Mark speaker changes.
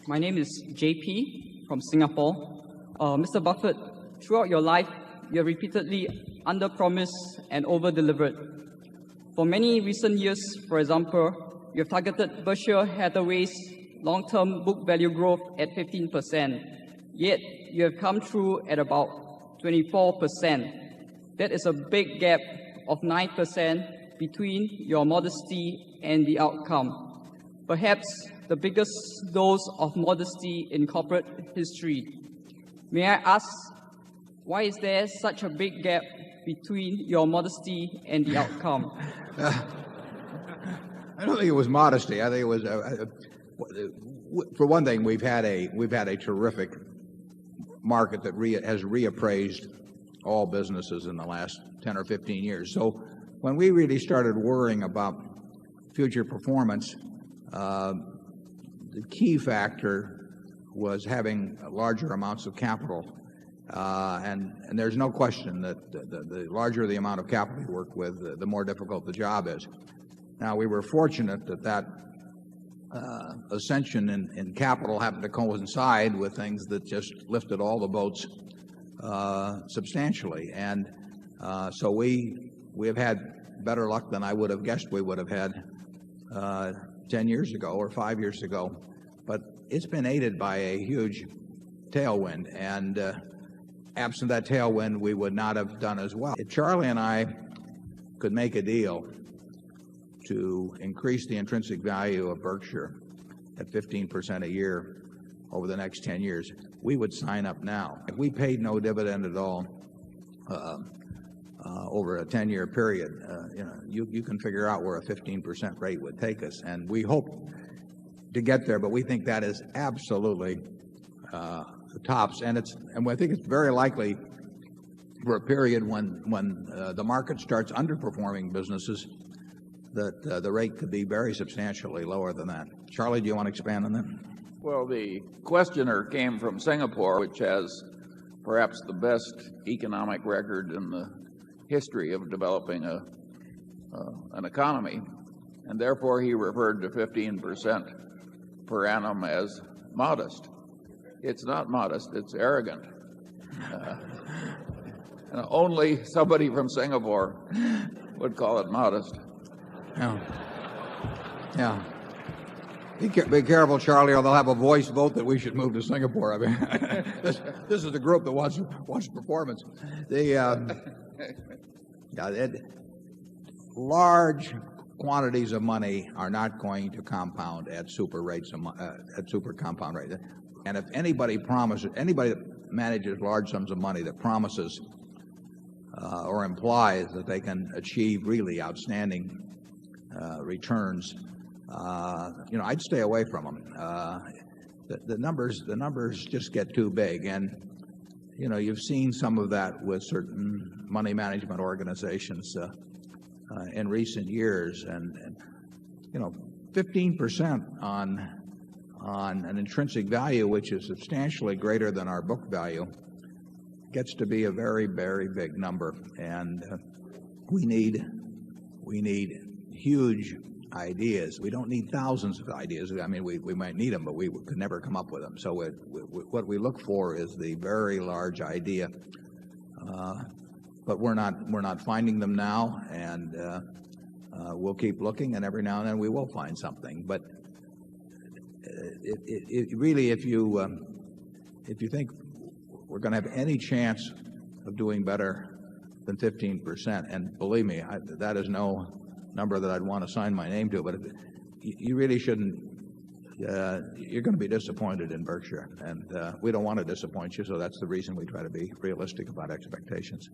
Speaker 1: My name is JP from Singapore. Mr. Buffett, throughout your life, you have repeatedly under-promised and over-delivered. For many recent years, for example, you have targeted Berkshire Hathaway's long-term book value growth at 15%, yet you have come through at about 24%. That is a big gap of 9% between your modesty and the outcome. Perhaps the biggest dose of modesty in corporate history. May I ask, why is there such a big gap between your modesty and the outcome?
Speaker 2: I don't think it was modesty. I think it was, for one thing, we've had a terrific market that has reappraised all businesses in the last 10 or 15 years. So when we really started worrying about future performance, the key factor was having larger amounts of capital. And there's no question that the larger the amount of capital you work with, the more difficult the job is. Now, we were fortunate that ascension in capital happened to coincide with things that just lifted all the boats substantially. And so we have had better luck than I would have guessed we would have had 10 years ago or 5 years ago. But it's been aided by a huge tailwind. And absent that tailwind, we would not have done as well. If Charlie and I could make a deal to increase the intrinsic value of Berkshire at 15% a year over the next 10 years, we would sign up now. If we paid no dividend at all over a 10-year period, you can figure out where a 15% rate would take us. And we hope to get there, but we think that is absolutely the tops. And I think it's very likely for a period when the market starts underperforming businesses that the rate could be very substantially lower than that. Charlie, do you want to expand on that?
Speaker 3: Well, the questioner came from Singapore, which has perhaps the best economic record in the history of developing an economy, and therefore he referred to 15% per annum as modest. It's not modest, it's arrogant. And only somebody from Singapore would call it modest.
Speaker 2: Yeah. Be careful, Charlie, or they'll have a voice vote that we should move to Singapore. I mean, this is the group that wants performance. Large quantities of money are not going to compound at super rates, at super compound rates. And if anybody that manages large sums of money that promises or implies that they can achieve really outstanding returns, I'd stay away from them. The numbers just get too big, and you've seen some of that with certain money management organizations in recent years, and 15% on an intrinsic value which is substantially greater than our book value gets to be a very, very big number, and we need huge ideas. We don't need thousands of ideas. I mean, we might need them, but we could never come up with them. So what we look for is the very large idea, but we're not finding them now, and we'll keep looking, and every now and then we will find something. But really, if you think we're going to have any chance of doing better than 15%, and believe me, that is no number that I'd want to sign my name to, but you really shouldn't. You're going to be disappointed in Berkshire, and we don't want to disappoint you, so that's the reason we try to be realistic about expectations.